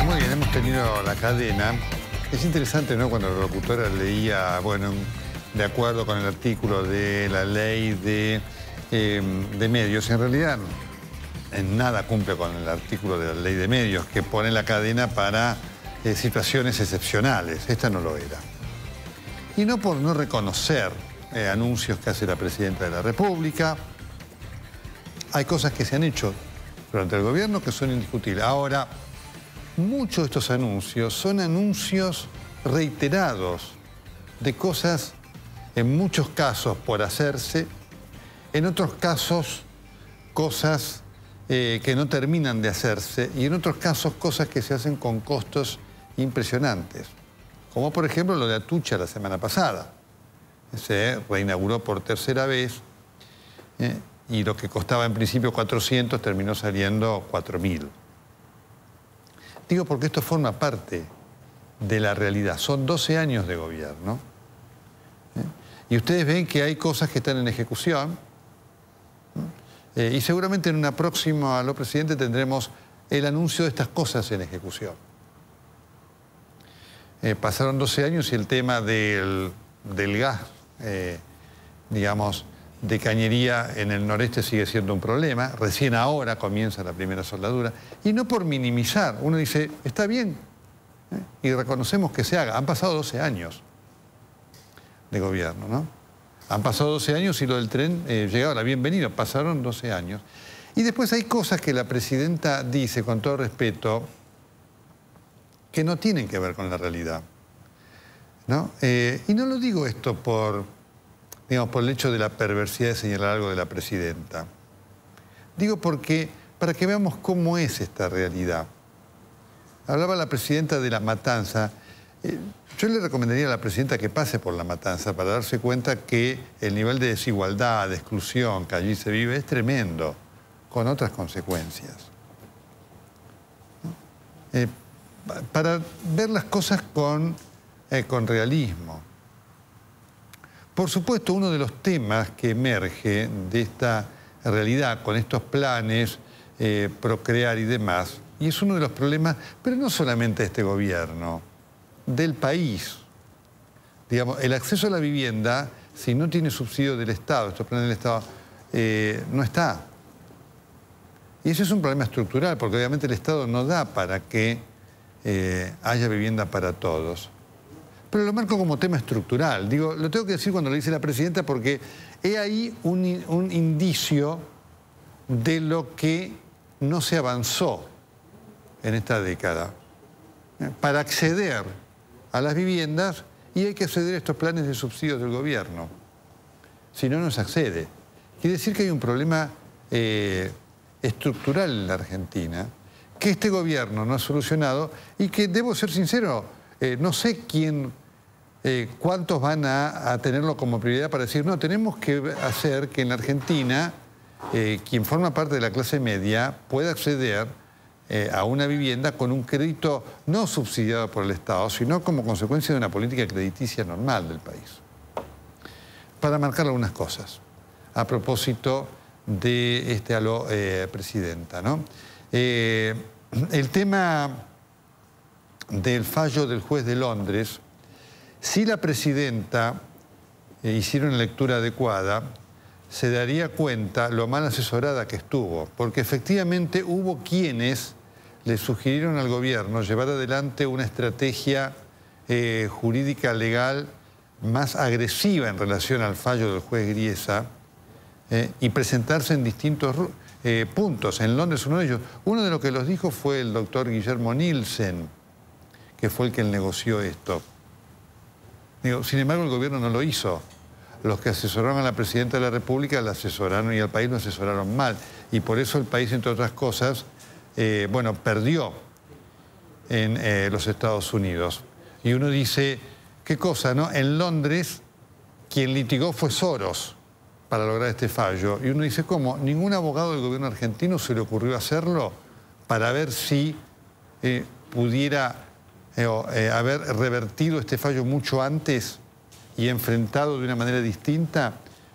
Muy bien, hemos tenido la cadena. Es interesante, ¿no? Cuando la locutora leía, bueno, de acuerdo con el artículo de la ley de medios, en realidad en nada cumple con el artículo de la ley de medios, que pone la cadena para situaciones excepcionales. Esta no lo era. Y no por no reconocer anuncios que hace la Presidenta de la República. Hay cosas que se han hecho durante el gobierno que son indiscutibles. Ahora, muchos de estos anuncios son anuncios reiterados de cosas, en muchos casos por hacerse, en otros casos cosas que no terminan de hacerse y en otros casos cosas que se hacen con costos impresionantes. Como por ejemplo lo de Atucha la semana pasada. Se reinauguró por tercera vez y lo que costaba en principio 400 terminó saliendo 4.000. Digo porque esto forma parte de la realidad. Son 12 años de gobierno. Y ustedes ven que hay cosas que están en ejecución. Y seguramente en una próxima, lo presidente, tendremos el anuncio de estas cosas en ejecución. Pasaron 12 años y el tema del gas, digamos, de cañería en el noreste sigue siendo un problema. Recién ahora comienza la primera soldadura. Y no por minimizar, uno dice, está bien, y reconocemos que se haga. Han pasado 12 años de gobierno, ¿no? Han pasado 12 años y lo del tren llegaba a la bienvenida, pasaron 12 años. Y después hay cosas que la presidenta dice, con todo respeto, que no tienen que ver con la realidad, ¿no? Y no lo digo esto por el hecho de la perversidad de señalar algo de la presidenta. Digo porque, para que veamos cómo es esta realidad. Hablaba la presidenta de La Matanza. Yo le recomendaría a la presidenta que pase por La Matanza para darse cuenta que el nivel de desigualdad, de exclusión que allí se vive es tremendo, con otras consecuencias. Para ver las cosas con realismo. Por supuesto, uno de los temas que emerge de esta realidad, con estos planes, procrear y demás, y es uno de los problemas, pero no solamente de este gobierno, del país. Digamos, el acceso a la vivienda, si no tiene subsidio del Estado, estos planes del Estado, no está. Y eso es un problema estructural, porque obviamente el Estado no da para que haya vivienda para todos. Pero lo marco como tema estructural. Digo, lo tengo que decir cuando lo dice la presidenta porque he ahí un indicio de lo que no se avanzó en esta década. Para acceder a las viviendas, y hay que acceder a estos planes de subsidios del gobierno. Si no, no se accede. Quiere decir que hay un problema estructural en la Argentina que este gobierno no ha solucionado y que, debo ser sincero, no sé cuántos van a tenerlo como prioridad para decir, no, tenemos que hacer que en la Argentina quien forma parte de la clase media pueda acceder a una vivienda con un crédito no subsidiado por el Estado, sino como consecuencia de una política crediticia normal del país. Para marcar algunas cosas, a propósito de presidenta, ¿no? El tema del fallo del juez de Londres, si la presidenta hiciera una lectura adecuada, se daría cuenta lo mal asesorada que estuvo, porque efectivamente hubo quienes le sugirieron al gobierno llevar adelante una estrategia jurídica legal más agresiva en relación al fallo del juez Griesa y presentarse en distintos puntos. En Londres uno de ellos. Uno de los que los dijo fue el doctor Guillermo Nielsen, que fue el que negoció esto. Digo, sin embargo, el gobierno no lo hizo. Los que asesoraron a la presidenta de la República la asesoraron y al país lo asesoraron mal. Y por eso el país, entre otras cosas, perdió en los Estados Unidos. Y uno dice, ¿qué cosa, no? En Londres, quien litigó fue Soros para lograr este fallo. Y uno dice, ¿cómo? Ningún abogado del gobierno argentino se le ocurrió hacerlo para ver si pudiera haber revertido este fallo mucho antes y enfrentado de una manera distinta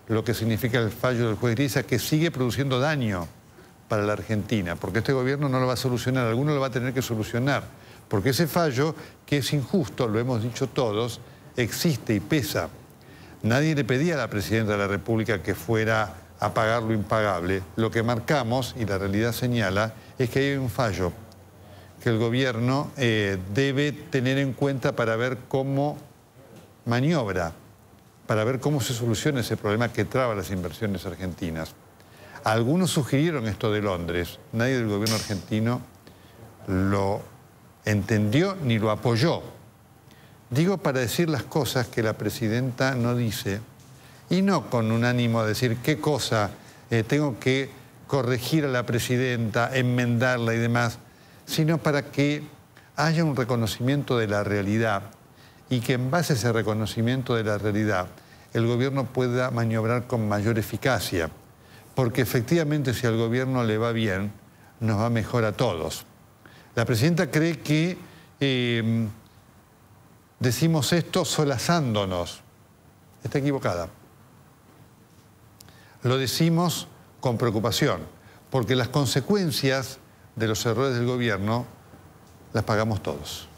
lo que significa el fallo del juez Griesa, que sigue produciendo daño para la Argentina, porque este gobierno no lo va a solucionar, alguno lo va a tener que solucionar, porque ese fallo, que es injusto, lo hemos dicho todos, existe y pesa. Nadie le pedía a la Presidenta de la República que fuera a pagar lo impagable. Lo que marcamos, y la realidad señala, es que hay un fallo que el gobierno debe tener en cuenta para ver cómo maniobra, para ver cómo se soluciona ese problema que traba las inversiones argentinas. Algunos sugirieron esto de Londres, nadie del gobierno argentino lo entendió ni lo apoyó. Digo para decir las cosas que la Presidenta no dice, y no con un ánimo de decir qué cosa tengo que corregir a la Presidenta, enmendarla y demás, sino para que haya un reconocimiento de la realidad y que en base a ese reconocimiento de la realidad el gobierno pueda maniobrar con mayor eficacia. Porque efectivamente si al gobierno le va bien, nos va mejor a todos. La Presidenta cree que decimos esto solazándonos. Está equivocada. Lo decimos con preocupación, porque las consecuencias de los errores del gobierno las pagamos todos.